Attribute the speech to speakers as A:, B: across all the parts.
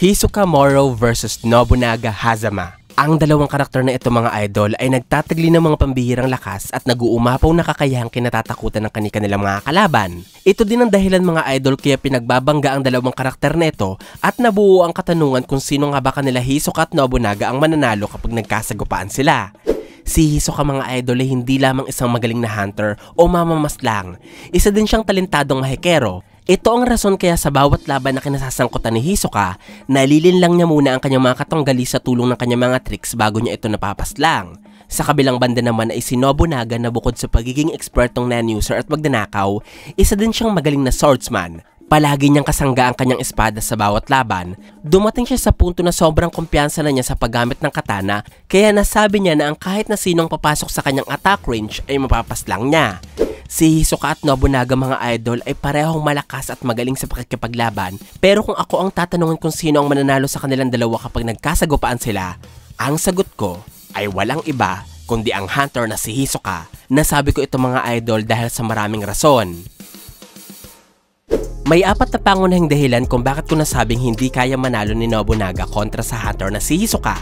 A: Hisoka Moro vs Nobunaga Hazama. Ang dalawang karakter na ito mga idol ay nagtatagli ng mga pambihirang lakas at nag-uumapaw na kakayahang kinatatakutan ng kanilang mga kalaban. Ito din ang dahilan mga idol kaya pinagbabangga ang dalawang karakter na ito at nabuo ang katanungan kung sino nga ba kanila Hisoka at Nobunaga ang mananalo kapag nagkasagupaan sila. Si Hisoka mga idol ay hindi lamang isang magaling na hunter o mamamaslang, isa din siyang talentadong mahikero. Ito ang rason kaya sa bawat laban na kinasasangkutan ni Hisoka, nalilinlang niya muna ang kanyang mga katunggali sa tulong ng kanyang mga tricks bago niya ito napapaslang. Sa kabilang banda naman ay si Nobunaga na bukod sa pagiging ekspertong nan-user at magnanakaw, isa din siyang magaling na swordsman. Palagi niyang kasangga ang kanyang espada sa bawat laban. Dumating siya sa punto na sobrang kumpiyansa na niya sa paggamit ng katana, kaya nasabi niya na ang kahit na sinong papasok sa kanyang attack range ay mapapaslang niya. Si Hisoka at Nobunaga mga idol ay parehong malakas at magaling sa pakikipaglaban, pero kung ako ang tatanungin kung sino ang mananalo sa kanilang dalawa kapag nagkasagupaan sila, ang sagot ko ay walang iba kundi ang hunter na si Hisoka. Nasabi ko ito mga idol dahil sa maraming rason. May apat na pangunahing dahilan kung bakit ko nasabing hindi kaya manalo ni Nobunaga kontra sa hunter na si Hisoka.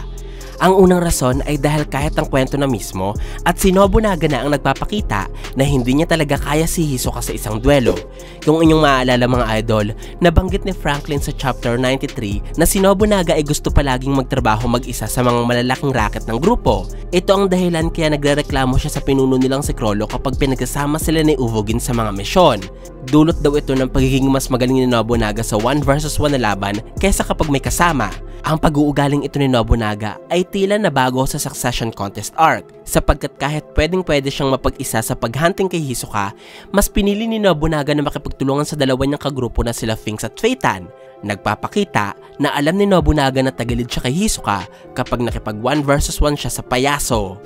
A: Ang unang rason ay dahil kahit ang kwento na mismo at si Nobunaga na ang nagpapakita na hindi niya talaga kaya si Hisoka sa isang duelo. Kung inyong maaalala mga idol, nabanggit ni Franklin sa chapter 93 na si Nobunaga ay gusto palaging magtrabaho mag-isa sa mga malalaking racket ng grupo. Ito ang dahilan kaya nagrereklamo siya sa pinuno nilang si Chrollo kapag pinagsasama sila ni Uvogin sa mga misyon. Dulot daw ito ng pagiging mas magaling ni Nobunaga sa 1 versus 1 na laban kaysa kapag may kasama. Ang pag-uugaling ito ni Nobunaga ay tila nabago sa Succession Contest arc, sapagkat kahit pwedeng-pwede siyang mapag-isa sa paghunting kay Hisoka, mas pinili ni Nobunaga na makipagtulungan sa dalawa niyang kagrupo na sila Finks at Phaeton. Nagpapakita na alam ni Nobunaga na tagilid siya kay Hisoka kapag nakipag 1 versus 1 siya sa payaso.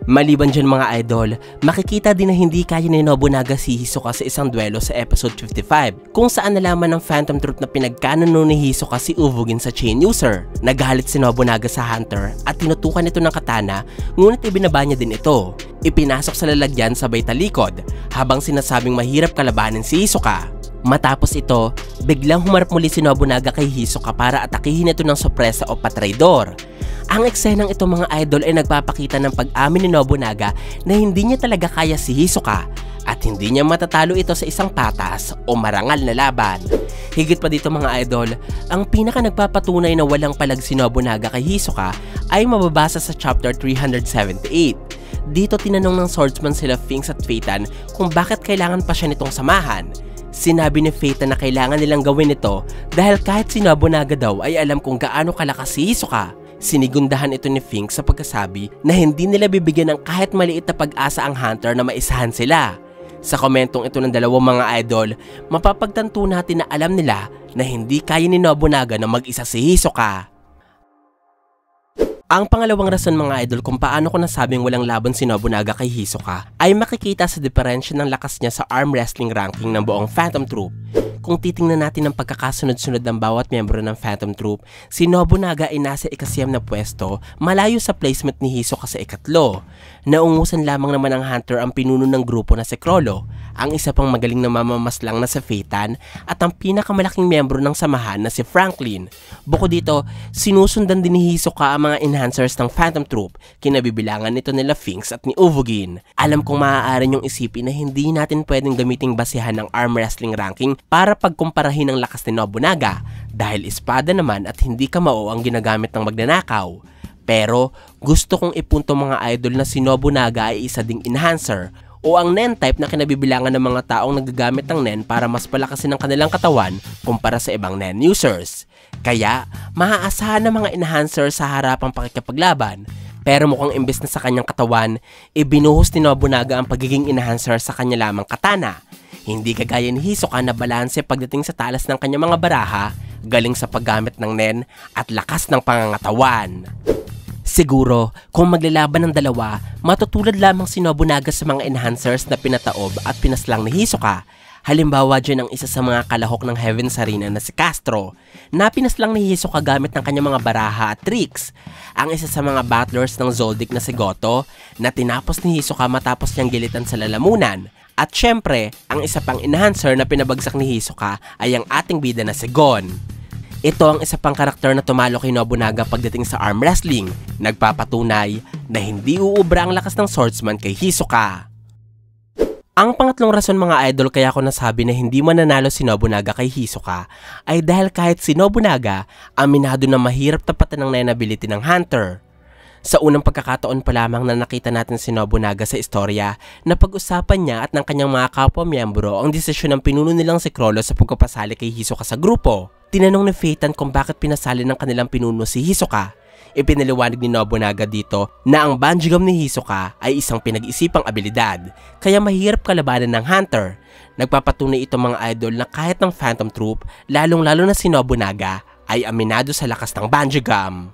A: Maliban dyan mga idol, makikita din na hindi kaya ni Nobunaga si Hisoka sa isang duelo sa episode 55 kung saan nalaman ng Phantom Truth na pinagkanuno ni Hisoka si Uvogin sa Chain User. Nagalit si Nobunaga sa hunter at tinutukan ito ng katana, ngunit ibinaba niya din ito. Ipinasok sa lalagyan sabay talikod habang sinasabing mahirap kalabanin si Hisoka. Matapos ito, biglang humarap muli si Nobunaga kay Hisoka para atakihin ito ng sorpresa o patraidor. Ang eksenang ito mga idol ay nagpapakita ng pag-amin ni Nobunaga na hindi niya talaga kaya si Hisoka at hindi niya matatalo ito sa isang patas o marangal na laban. Higit pa dito mga idol, ang pinaka nagpapatunay na walang palag si Nobunaga kay Hisoka ay mababasa sa chapter 378. Dito tinanong ng swordsman sila Finks at Phaeton kung bakit kailangan pa siya nitong samahan. Sinabi ni Phaeton na kailangan nilang gawin ito dahil kahit si Nobunaga daw ay alam kung gaano kalakas si Hisoka. Sinigundahan ito ni Finks sa pagkasabi na hindi nila bibigyan ng kahit maliit na pag-asa ang hunter na maisahan sila. Sa komentong ito ng dalawang mga idol, mapapagtanto natin na alam nila na hindi kaya ni Nobunaga na mag-isa si Hisoka. Ang pangalawang rason mga idol kung paano ko nasabing walang laban si Nobunaga kay Hisoka ay makikita sa diferensya ng lakas niya sa arm wrestling ranking ng buong Phantom Troop. Kung titingnan natin ang pagkakasunod-sunod ng bawat miyembro ng Phantom Troop, si Nobunaga ay nasa ika-9 na pwesto, malayo sa placement ni Hisoka sa ika-3. Naungusan lamang naman ng hunter ang pinuno ng grupo na si Chrollo, ang isa pang magaling na mamamaslang na si Phaeton at ang pinakamalaking miyembro ng samahan na si Franklin. Bukod dito, sinusundan din ni Hisoka ang mga enhancers ng Phantom Troop, kinabibilangan nito nila Finks at ni Uvogin. Alam kong maaari niyong isipin na hindi natin pwedeng gamiting basihan ng arm wrestling ranking para pagkumparahin ang lakas ni Nobunaga dahil espada naman at hindi kamao ang ginagamit ng magnanakaw. Pero gusto kong ipunto mga idol na si Nobunaga ay isa ding enhancer o ang Nen type na kinabibilangan ng mga taong nagagamit ng Nen para mas palakasin ang kanilang katawan kumpara sa ibang Nen users. Kaya maaasahan ng mga enhancer sa harapang pakikipaglaban. Pero mukhang imbes na sa kanyang katawan, ibinuhos ni Nobunaga ang pagiging enhancer sa kanya lamang katana. Hindi kagaya ni Hisoka na balanse pagdating sa talas ng kanyang mga baraha, galing sa paggamit ng Nen at lakas ng pangangatawan. Siguro, kung maglalaban ng dalawa, matutulad lamang si Nobunaga sa mga enhancers na pinataob at pinaslang ni Hisoka. Halimbawa dyan ang isa sa mga kalahok ng Heaven's Arena na si Castro, na pinaslang ni Hisoka gamit ng kanyang mga baraha at tricks. Ang isa sa mga battlers ng Zoldyck na si Goto, na tinapos ni Hisoka matapos niyang gilitan sa lalamunan. At syempre, ang isa pang enhancer na pinabagsak ni Hisoka ay ang ating bida na si Gon. Ito ang isa pang karakter na tumalo kay Nobunaga pagdating sa arm wrestling, nagpapatunay na hindi uubra ang lakas ng swordsman kay Hisoka. Ang pangatlong rason mga idol kaya ko nasabi na hindi mananalo si Nobunaga kay Hisoka ay dahil kahit si Nobunaga, aminado na mahirap tapatan ng nen ability ng Hunter. Sa unang pagkakataon pa lamang na nakita natin si Nobunaga sa istorya, napag-usapan niya at ng kanyang mga kapwa-miyembro ang desisyon ng pinuno nilang si Chrollo sa pagpapasali kay Hisoka sa grupo. Tinanong ni Phaeton kung bakit pinasali ng kanilang pinuno si Hisoka. Ipinaliwanag ni Nobunaga dito na ang Banjigam ni Hisoka ay isang pinag-isipang abilidad, kaya mahirap kalabanan ng Hunter. Nagpapatunay ito mga idol na kahit ng Phantom Troop, lalong-lalo na si Nobunaga, ay aminado sa lakas ng Banjigam.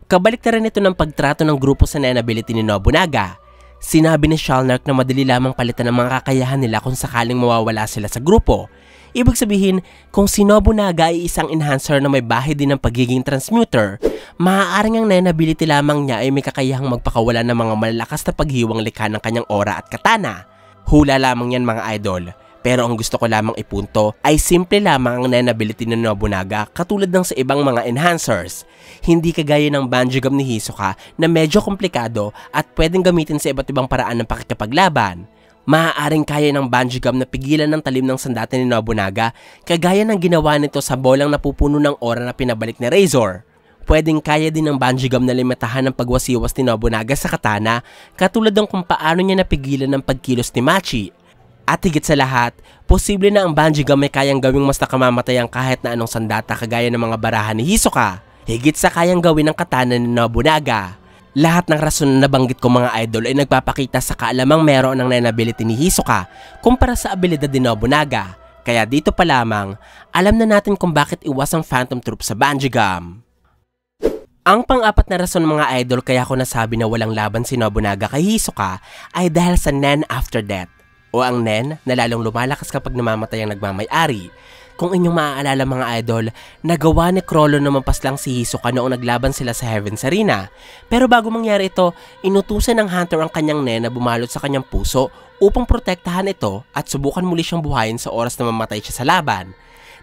A: Kabalik na rin ito ng pagtrato ng grupo sa nen ability ni Nobunaga. Sinabi ni Shalnark na madali lamang palitan ang mga kakayahan nila kung sakaling mawawala sila sa grupo. Ibig sabihin, kung si Nobunaga ay isang enhancer na may bahid din ng pagiging transmuter, maaaring ang nen ability lamang niya ay may kakayahang magpakawala ng mga malalakas na paghiwang likha ng kanyang aura at katana. Hula lamang yan mga idol. Pero ang gusto ko lamang ipunto ay simple lamang ang nen ability ni Nobunaga katulad ng sa ibang mga enhancers. Hindi kagaya ng Banjigam ni Hisoka na medyo komplikado at pwedeng gamitin sa iba't ibang paraan ng pakikipaglaban. Maaaring kaya ng Banjigam na pigilan ng talim ng sandata ni Nobunaga kagaya ng ginawa nito sa bolang napupuno ng aura na pinabalik ni Razor. Pwedeng kaya din ng Banjigam na limitahan ng pagwasiwas ni Nobunaga sa katana katulad ng kung paano niya napigilan ng pagkilos ni Machi. At higit sa lahat, posible na ang Banjigam ay kayang gawing mas nakamamatay ang kahit na anong sandata kagaya ng mga barahan ni Hisoka. Higit sa kayang gawin ng katana ni Nobunaga. Lahat ng rason na nabanggit ko mga idol ay nagpapakita sa kaalamang meron ng nen ability ni Hisoka kumpara sa abilidad ni Nobunaga. Kaya dito pa lamang, alam na natin kung bakit iwas ang Phantom Troop sa Banjigam. Ang pang-apat na rason mga idol kaya ko nasabi na walang laban si Nobunaga kay Hisoka ay dahil sa nen after death. O ang nen na lalong lumalakas kapag namamatay ang nagmamay-ari. Kung inyong maaalala mga idol, nagawa ni Chrollo na mampaslang si Hisoka noong naglaban sila sa Heaven's Arena. Pero bago mangyari ito, inutusan ng Hunter ang kanyang nen na bumalot sa kanyang puso upang protektahan ito at subukan muli siyang buhayin sa oras na mamatay siya sa laban.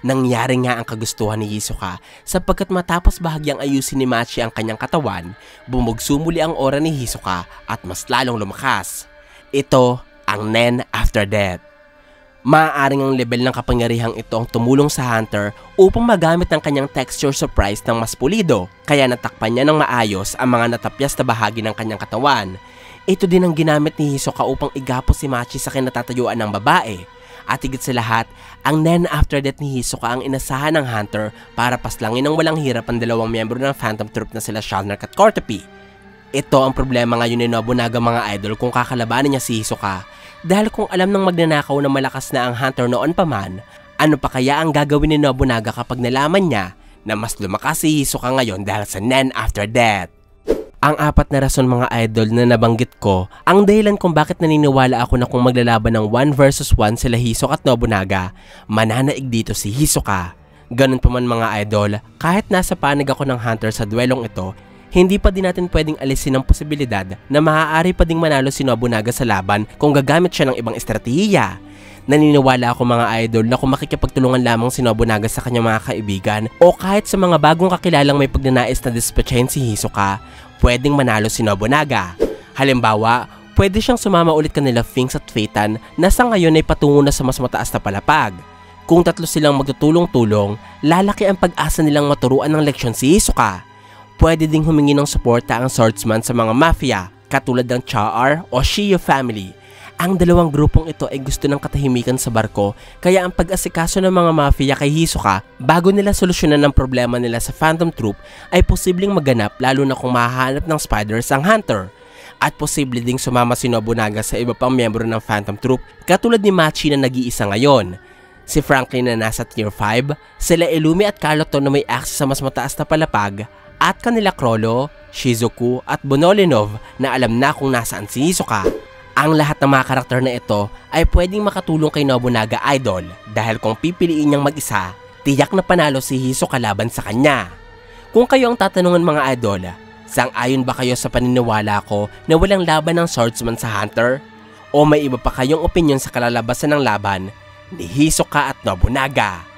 A: Nangyari nga ang kagustuhan ni Hisoka sapagkat matapos bahagyang ayusin ni Machi ang kanyang katawan, bumugso muli ang aura ni Hisoka at mas lalong lumakas. Ito ang nen after death. Maaaring ang level ng kapangyarihang ito ang tumulong sa Hunter upang magamit ang kanyang texture surprise ng mas pulido, kaya natakpan niya ng maayos ang mga natapyas na bahagi ng kanyang katawan. Ito din ang ginamit ni Hisoka upang igapos si Machi sa kinatatayuan ng babae. At higit sa lahat, ang nen after death ni Hisoka ang inasahan ng Hunter para paslangin ng walang hirap ang dalawang miyembro ng Phantom Troop na sila Shalnark at Cortopi. Ito ang problema ngayon ni Nobunaga mga idol kung kakalabanin niya si Hisoka. Dahil kung alam ng magnanakaw na malakas na ang Hunter noon pa man, ano pa kaya ang gagawin ni Nobunaga kapag nalaman niya na mas lumakas si Hisoka ngayon dahil sa nen after death? Ang apat na rason mga idol na nabanggit ko, ang dahilan kung bakit naniniwala ako na kung maglalaban ng 1 versus 1 sila Hisoka at Nobunaga, mananaig dito si Hisoka. Ganun pa man mga idol, kahit nasa panig ako ng Hunter sa duelong ito, hindi pa din natin pwedeng alisin ang posibilidad na maaari pa ding manalo si Nobunaga sa laban kung gagamit siya ng ibang estratehiya. Naniniwala ako mga idol na kung makikipagtulungan lamang si Nobunaga sa kanyang mga kaibigan o kahit sa mga bagong kakilalang may pagnanais na dispatchahin si Hisoka, pwedeng manalo si Nobunaga. Halimbawa, pwede siyang sumama ulit kanila Finks at Phaeton na sa ngayon ay patungo na sa mas mataas na palapag. Kung tatlo silang magtutulong-tulong, lalaki ang pag-asa nilang maturuan ng leksyon si Hisoka. Pwede ding humingi ng suporta ang swordsman sa mga mafia, katulad ng Char o Shiyo family. Ang dalawang grupong ito ay gusto ng katahimikan sa barko, kaya ang pag-asikaso ng mga mafia kay Hisoka bago nila solusyonan ang problema nila sa Phantom Troop ay posibleng maganap lalo na kung mahahanap ng spiders ang Hunter. At posible ding sumama si Nobunaga sa iba pang miyembro ng Phantom Troop, katulad ni Machi na nag-iisa ngayon. Si Franklin na nasa Tier 5, sila Illumi at Carlotto na may access sa mas mataas na palapag, at kanila Chrollo, Shizuku at Bonolinov na alam na kung nasaan si Hisoka. Ang lahat ng mga karakter na ito ay pwedeng makatulong kay Nobunaga idol dahil kung pipiliin niyang mag-isa, tiyak na panalo si Hisoka laban sa kanya. Kung kayo ang tatanungan mga idol, sang-ayon ba kayo sa paniniwala ko na walang laban ng swordsman sa Hunter? O may iba pa kayong opinion sa kalalabasan ng laban ni Hisoka at Nobunaga?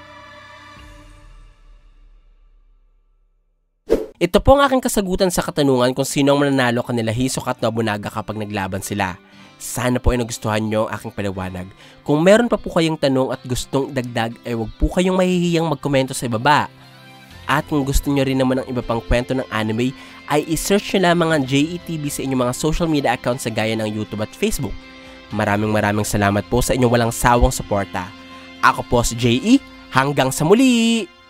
A: Ito po ang aking kasagutan sa katanungan kung sino ang mananalo kanila Hisoka at Nobunaga kapag naglaban sila. Sana po ay nagustuhan nyo ang aking paliwanag. Kung meron pa po kayong tanong at gustong dagdag ay huwag po kayong mahihiyang magkomento sa ibaba. At kung gusto nyo rin naman ng iba pang kwento ng anime ay isearch nyo lamang ang JETV sa inyong mga social media accounts sa gaya ng YouTube at Facebook. Maraming salamat po sa inyong walang sawang suporta. Ako po si JE, hanggang sa muli!